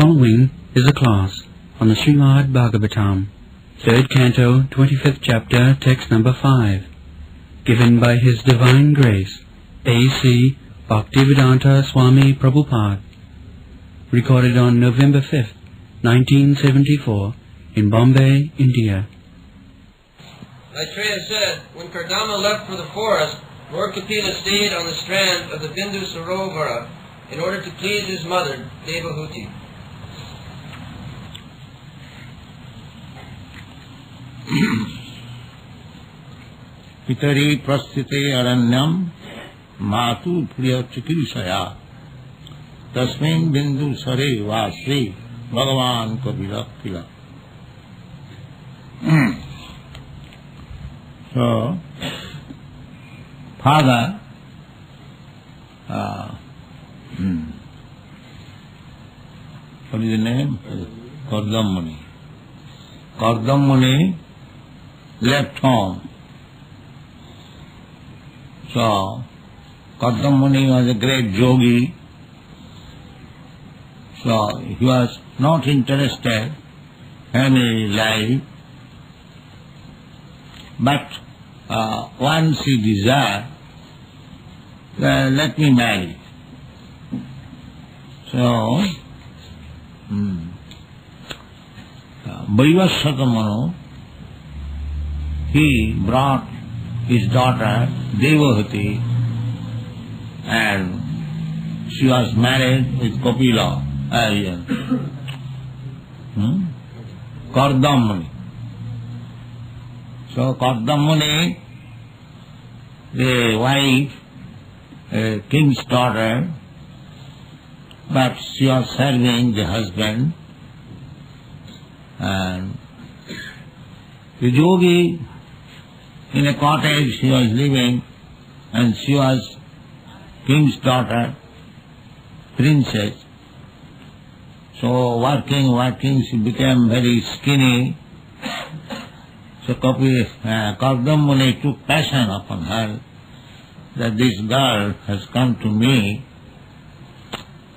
following is a class on the Srimad Bhagavatam, 3rd Canto, 25th Chapter, Text number 5, given by His Divine Grace, A.C. Bhaktivedanta Swami Prabhupada, recorded on November 5th, 1974, in Bombay, India. Maitreya said, when Kardama left for the forest, Lord Kapila stayed on the strand of the Bindu-sarovara in order to please his mother, Devahuti. Pitari prasthite aranyam matu priya chikilshaya tasmin bindu sare vasri Bhagavan Kapila Kila. So, father what is the name? Kardama. Kardama left home. So, Kardama was a great yogi. So, he was not interested in his life, but once he desired, let me marry. So, Vaivasvatamano, he brought his daughter Devahuti, and she was married with Kapila earlier. Kardama. So Kardama, the wife, a king's daughter, but she was serving the husband, and the yogi in a cottage she was living, and she was king's daughter, princess. So working, she became very skinny. So Kardama took passion upon her that this girl has come to me.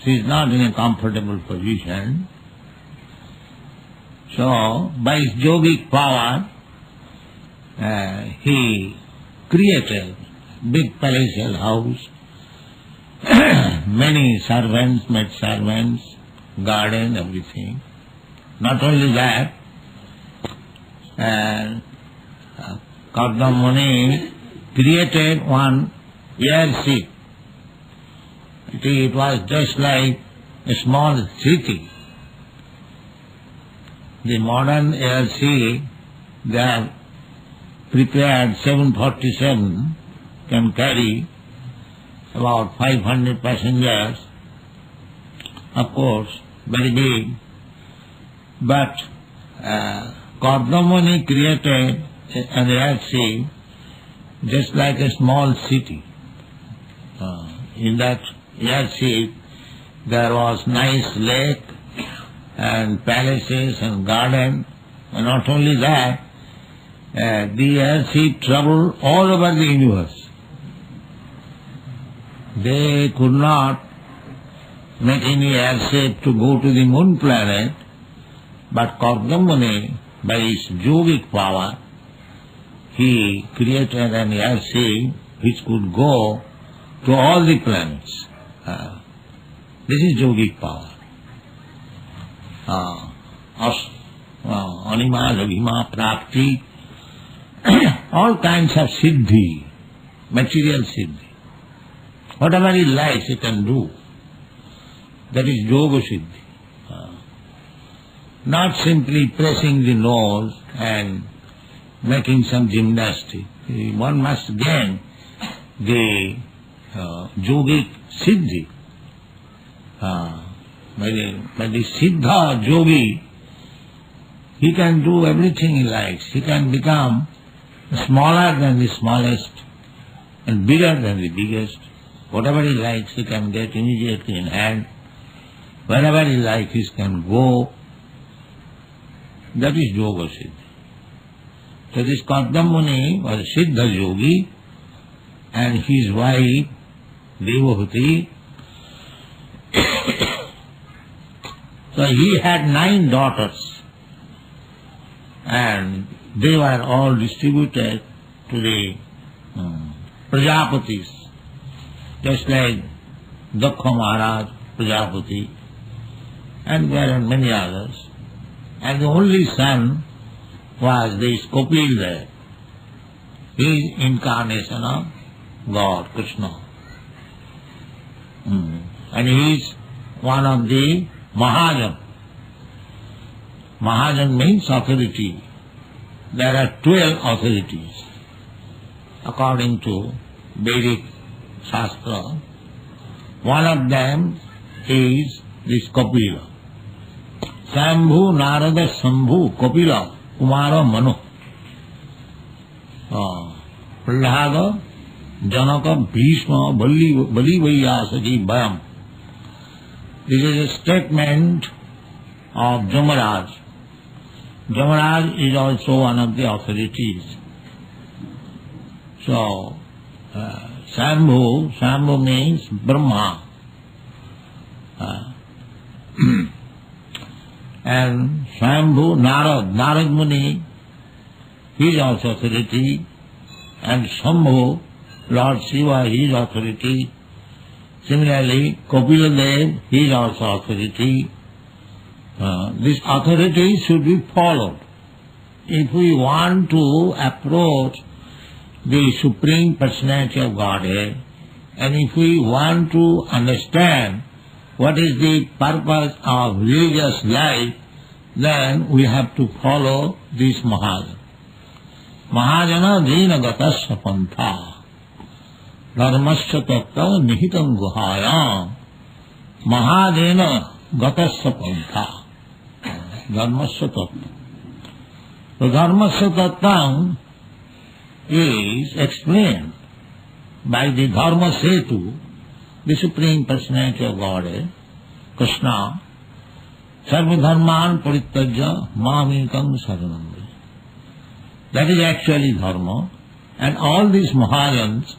She is not in a comfortable position. So by his yogic power, he created big palatial house, many servants, maid servants, garden, everything. Not only that, Kardama created one airship. It was just like a small city. The modern airship, they have prepared 747, can carry about 500 passengers. Of course, very big. But Kardama created an airship just like a small city. In that airship there was nice lake and palaces and garden, and not only that, the airship traveled all over the universe. They could not make any airship to go to the moon planet, but Kardama, by his yogic power, he created an airship which could go to all the planets. This is yogic power. Anima, Lavima, Prakti, all kinds of siddhi, material siddhi. Whatever he likes, he can do. That is yoga siddhi. Not simply pressing the nose and making some gymnastics. One must gain the yogic siddhi. By the siddha yogi, he can do everything he likes. He can become smaller than the smallest and bigger than the biggest. Whatever he likes, he can get immediately in hand. Wherever he likes, he can go. That is yoga siddhi. So this Kardama was a siddha yogi, and his wife, Devahuti, So he had 9 daughters, and they were all distributed to the Prajapatis, just like Dakha Maharaj, Prajapati, and there are many others. And the only son was this Kapila. He is incarnation of God, Krishna. And he is one of the Mahajan. Mahajan means authority. There are 12 authorities according to Vedic Shastra. One of them is this Kapila. Shambhu, Narada, Shambhu, Kapila, Kumara, Manu. Prahlada, Janaka, Bhishma, Bali Vaiyasaki, Bhayam. This is a statement of Jamaraj. Jamaraj is also one of the authorities. So, Shambhu means Brahma. And Shambhu, Narad Muni, he is also authority. And Shambhu, Lord Shiva, he is authority. Similarly, Kapila Dev, he is also authority. This authority should be followed. If we want to approach the Supreme Personality of Godhead, and if we want to understand what is the purpose of religious life, then we have to follow this Mahajana. Mahajana dina gatasya pantha dharmasya tattva nihitam guhayam Mahajana gatasya pantha dharmasya tattva. The dharmasya tattva is explained by the Dharma Setu, the Supreme Personality of Godhead, Krishna, Sarva Dharman Parityajya Mamekam Saranam. That is actually Dharma. And all these Mahajans,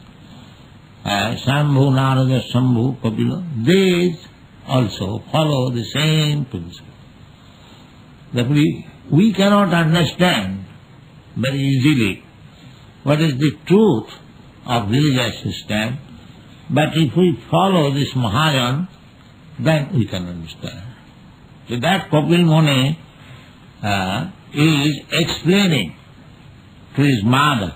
Shambhu, Narada, Shambhu, Kapila, they also follow the same principle. Therefore, we cannot understand very easily what is the truth of religious system, but if we follow this Mahajan, then we can understand. So that Kapil Muni is explaining to his mother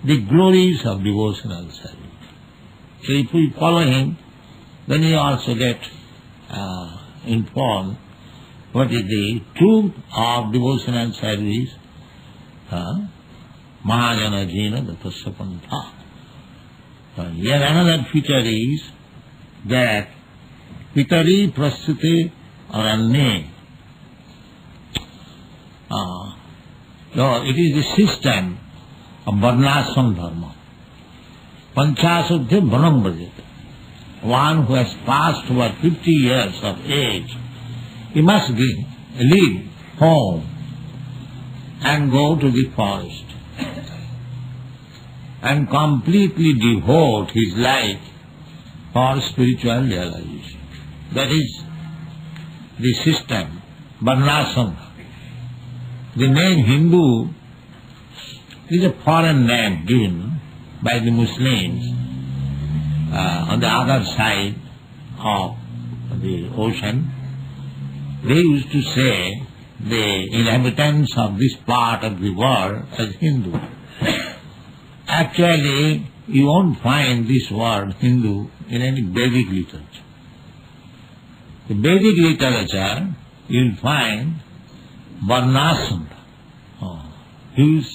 the glories of devotional service. So if we follow him, then we also get informed what is the truth of devotional service. Mahajana Jina Gatasya Pantha. Here another feature is that Pitari Prasthite Aranye. So it is the system of Varnashram Dharma. Panchasudhi Vanam Bhajate. One who has passed over 50 years of age, he must leave home and go to the forest and completely devote his life for spiritual realization. That is the system, Varnashram. The name Hindu is a foreign name given by the Muslims on the other side of the ocean. They used to say the inhabitants of this part of the world as Hindu. Actually, you won't find this word Hindu in any Vedic literature. The Vedic literature, you'll find Varnashram.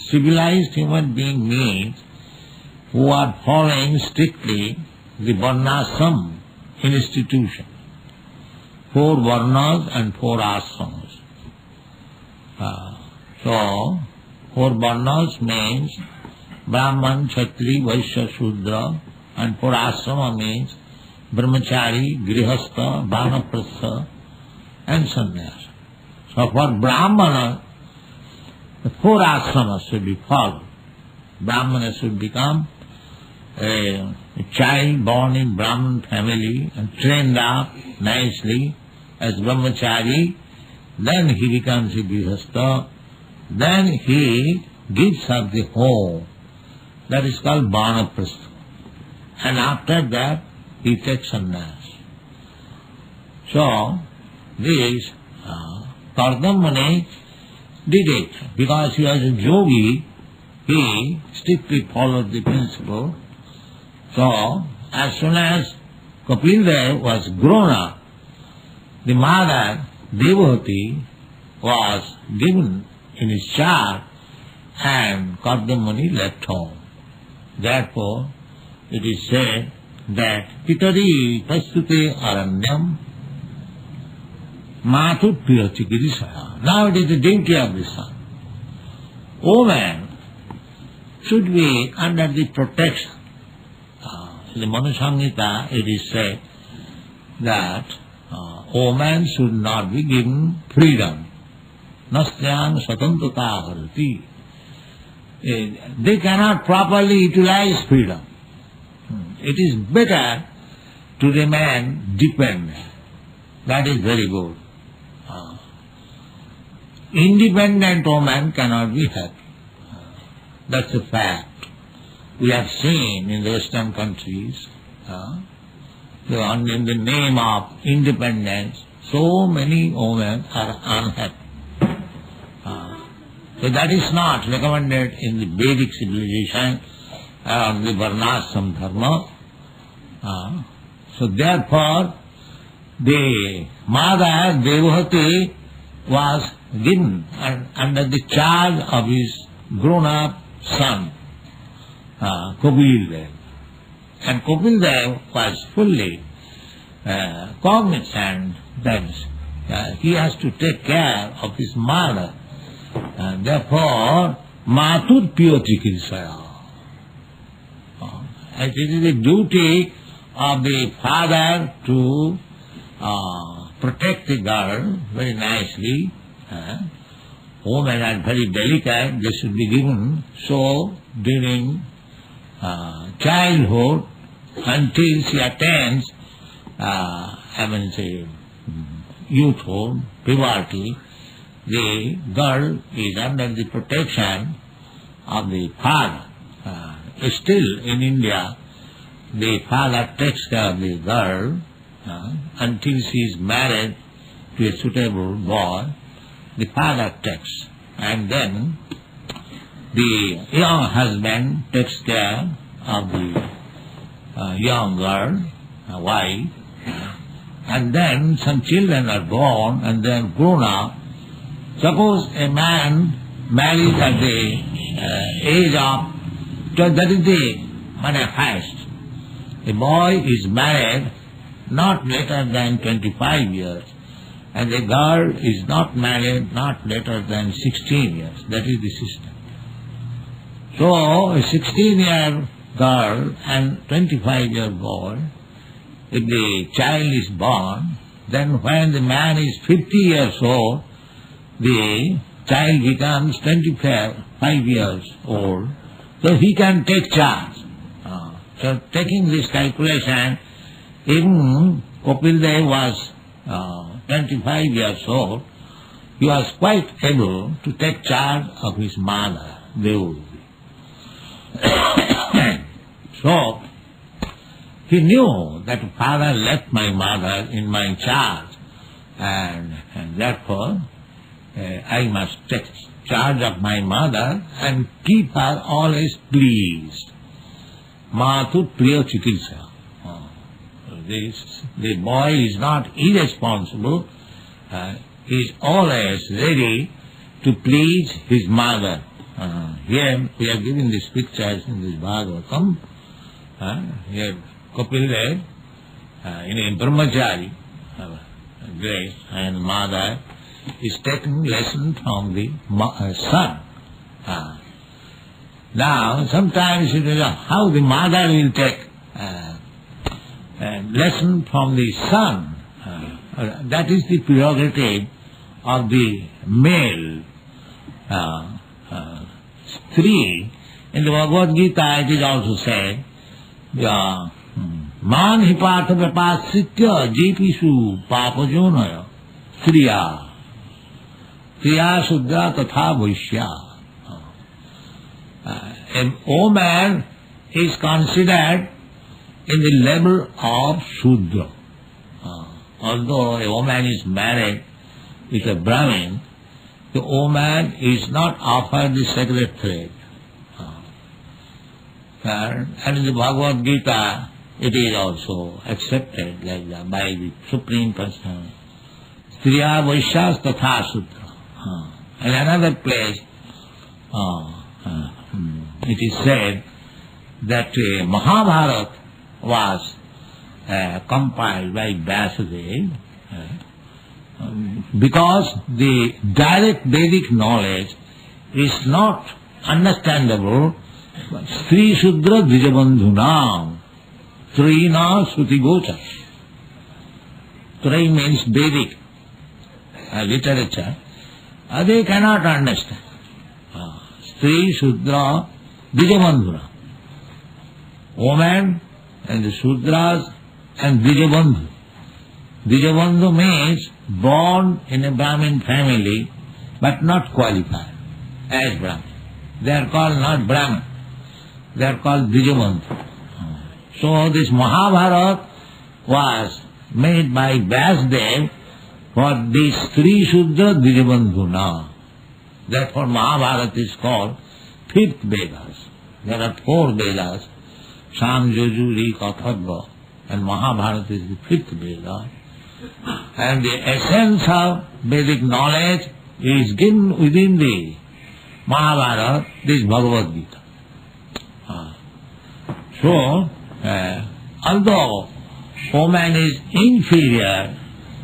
Civilized human being means who are following strictly the Varnashram institution. 4 Varnas and 4 Ashramas. So, 4 Varnas means Brahman, Kshatri, Vaishya, Shudra, and 4 Ashrama means Brahmachari, Grihastha, Vanaprastha, and Sannyasa. So for Brahmana, the 4 ashramas should be followed. Brahmana should become a child born in Brahman family and trained up nicely as brahmachari, then he becomes a grihastha, then he gives up the home. That is called vanaprastha. And after that, he takes sannyas. So, this Kardama did it. Because he was a yogi, he strictly followed the principle. So, as soon as Kapila was grown up, the mother, Devahuti, was given in his charge and Kardama left home. Therefore, it is said that Pitari Pastute Aranyam Matu Priyachikirisaya. Now it is the duty of the son. Woman should be under the protection. In the Manu Samhita it is said that woman should not be given freedom. Nastyang Satantrata Bharati. They cannot properly utilize freedom. It is better to remain dependent. That is very good. Independent woman cannot be happy. That's a fact. We have seen in the Western countries, in the name of independence, so many women are unhappy. So that is not recommended in the Vedic civilization or the Varnashram Dharma. So therefore, the mother Devahuti was given under the charge of his grown-up son, Kapila. And Kapila was fully cognizant that he has to take care of his mother. Therefore, Matur Piyochikirsaya. It is the duty of the father to protect the girl very nicely. Women are very delicate, they should be given. So, during childhood, until she attains, youthhood, puberty, the girl is under the protection of the father. Still in India, the father takes care of the girl until she is married to a suitable boy. The father takes, and then the young husband takes care of the young girl, wife, and then some children are born and they are grown up. Suppose a man marries at the age of, that is the manifest. A boy is married not later than 25 years, and a girl is not married not later than 16 years. That is the system. So, a 16-year girl and 25-year boy, if the child is born, then when the man is 50 years old, the child becomes 25 years old, so he can take charge. So taking this calculation, even Kapila was 25 years old, he was quite able to take charge of his mother, Devahuti. So, he knew that father left my mother in my charge, and therefore I must take charge of my mother and keep her always pleased. Matu Priya Chikitsa. The boy is not irresponsible, he is always ready to please his mother. Here we are giving these pictures in this Bhagavatam. Here Kapila, in a brahmachari, grace, and mother is taking lesson from the son. Now, sometimes it is how the mother will take lesson from the son. That is the prerogative of the male. Three, in the Bhagavad Gita it is also said, Man hipatha vapasitya jipishu papajonaya Striya. Striya Shudra Tatha Vaishya. A woman is considered in the level of Shudra. Although a woman is married with a Brahmin, the woman is not offered the sacred thread. And in the Bhagavad Gita, it is also accepted like that by the Supreme Person. Striya Vaishyas Tatha Shudra. In another place, it is said that Mahabharata was compiled by Vyasadeva because the direct Vedic knowledge is not understandable. Sri Shudra Dvijabandhunam Trina Sruti Gocha. Tri means Vedic literature. They cannot understand. Sri Shudra Dvijabandhunam. Woman and the Shudras and Dvijabandhu. Dvijabandhu means born in a Brahmin family but not qualified as Brahmin. They are called not Brahmin. They are called Dvijabandhu. So this Mahabharata was made by Vyasadeva for these three Shudra Dvijabandhuna. Therefore Mahabharata is called fifth Vedas. There are four Vedas, Sam, Juhu, Rik, Atharva, and Mahabharata is the fifth Veda. And the essence of Vedic knowledge is given within the Mahabharata, this Bhagavad Gita. So, although woman is inferior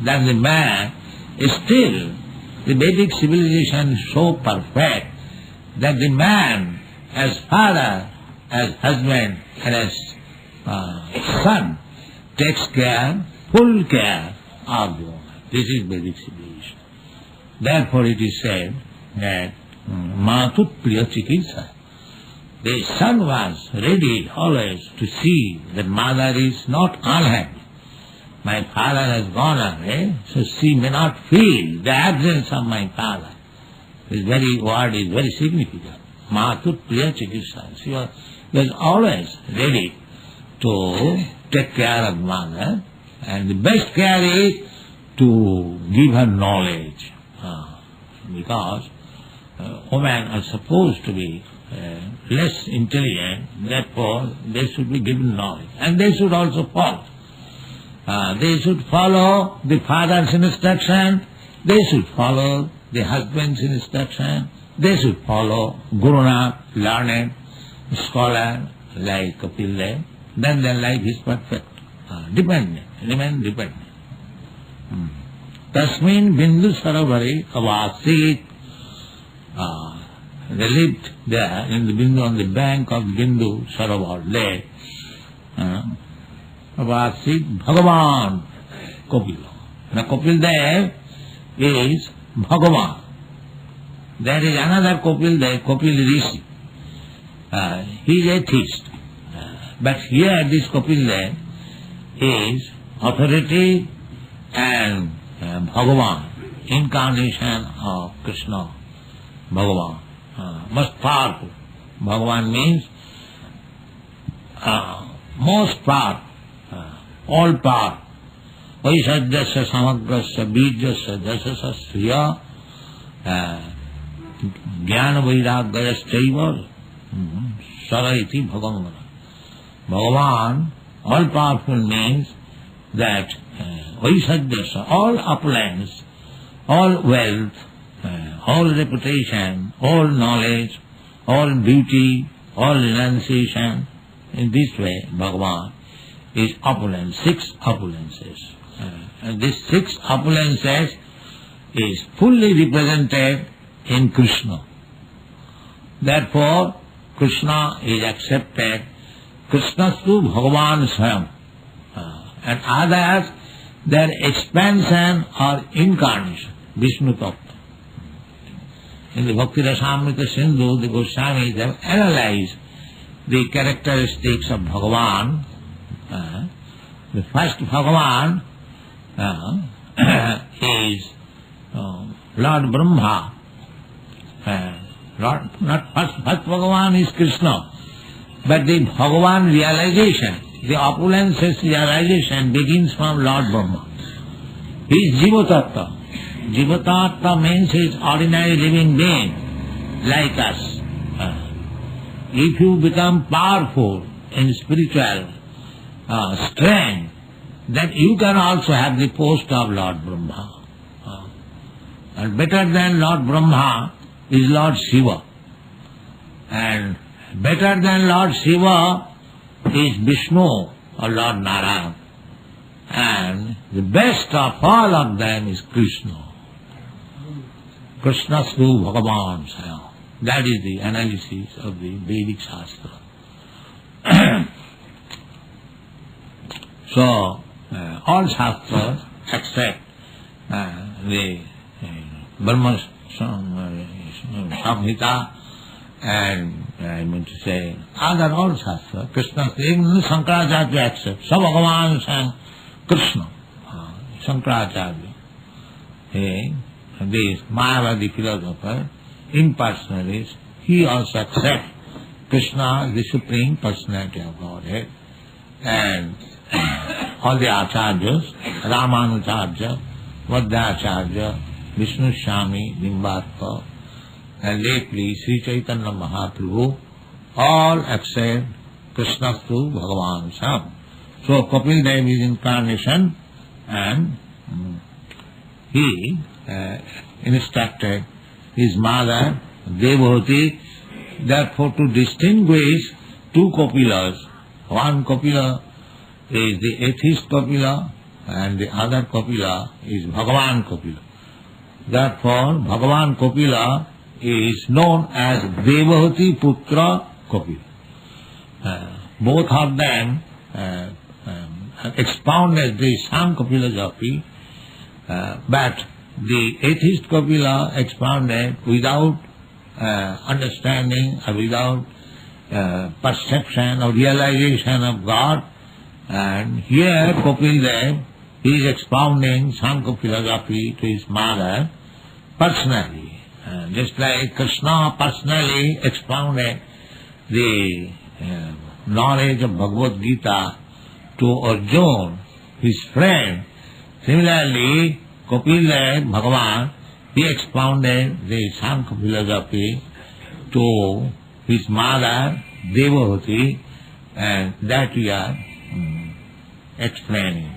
than the man, still the Vedic civilization is so perfect that the man, as father, as husband, and as son, takes care, full care of the woman. This is Vedic civilization. Therefore it is said that Matut Priya Chikitsa. The son was ready always to see that mother is not unhappy. My father has gone away, so she may not feel the absence of my father. This very word is very significant. Matut Priya Chikitsa. She was always ready to take care of mother, and the best care is to give her knowledge. Because women are supposed to be less intelligent, therefore they should be given knowledge. And they should also follow. They should follow the father's instruction, they should follow the husband's instruction, they should follow Guruna, learned scholar like Kapila, then their life is perfect. Remain dependent. Tasmin Bindu-sarovara avasit. They lived there in the Bindu, on the bank of Bindu-sarovara lake. Avasit Bhagavan Kapila. Now Kapila is Bhagavan. There is another Kapila, Kapila Rishi. He is atheist. But here this Kapila is authority and Bhagavan, incarnation of Krishna, Bhagavan, most powerful. Bhagavan means most powerful, all power. Vaishadhyasya samagrasya bijyasya dasasya sriya jnana vairagyayasthaiva saraiti bhagavana. Bhagavan, all powerful means that Vaishadhyasya, all opulence, all wealth, all reputation, all knowledge, all beauty, all renunciation, in this way Bhagavan is opulent, six opulences. And these six opulences is fully represented in Krishna. Therefore Krishna is accepted, Krishnastu Bhagavan Swayam. And others, their expansion or incarnation, Vishnu Tattva. In the Bhakti Rasamrita Sindhu, the Goswamis have analyzed the characteristics of Bhagavan. The first Bhagavan is Lord Brahma, not first Bhagavan is Krishna, but the Bhagavan realization, the opulences realization begins from Lord Brahma. He is Jivatattva. Jivatattva means he is ordinary living being like us. If you become powerful in spiritual strength, then you can also have the post of Lord Brahma. And better than Lord Brahma is Lord Shiva. And better than Lord Shiva is Vishnu or Lord Narayan. And the best of all of them is Krishna. Krishna Sru Bhagavan Sayam. That is the analysis of the Vedic Shastra. So, all Shastras except the Brahma Samhita and I mean to say other all Shastras, Krishna, even Shankaracharya accepts. So Bhagavan sang Krishna, Shankaracharya. This Mayavadi philosopher, impersonalist, he also accepts Krishna, the Supreme Personality of Godhead, and all the Acharyas, Ramanujarya, Vadhyacharya, Vishnu Swami, Nimbarka, and lately Sri Chaitanya Mahaprabhu, all accept Krishna through Bhagavan Sam. So Kapila Dev is incarnation, and he instructed his mother, Devahuti, therefore to distinguish two Kapilas. One Kapila is the atheist Kapila, and the other Kapila is Bhagavan Kapila. Therefore, Bhagavan Kapila is known as Devahuti Putra Kapila. Both of them expounded the same philosophy, but the atheist Kapila expounded without understanding or without perception or realization of God. And here Kapila Dev is expounding Sankhya philosophy to his mother personally. Just like Krishna personally expounded the knowledge of Bhagavad Gita to Arjuna, his friend. Similarly, Kapila Dev, Bhagavan, he expounded the Sankhya philosophy to his mother, Devahuti, and that we are explaining.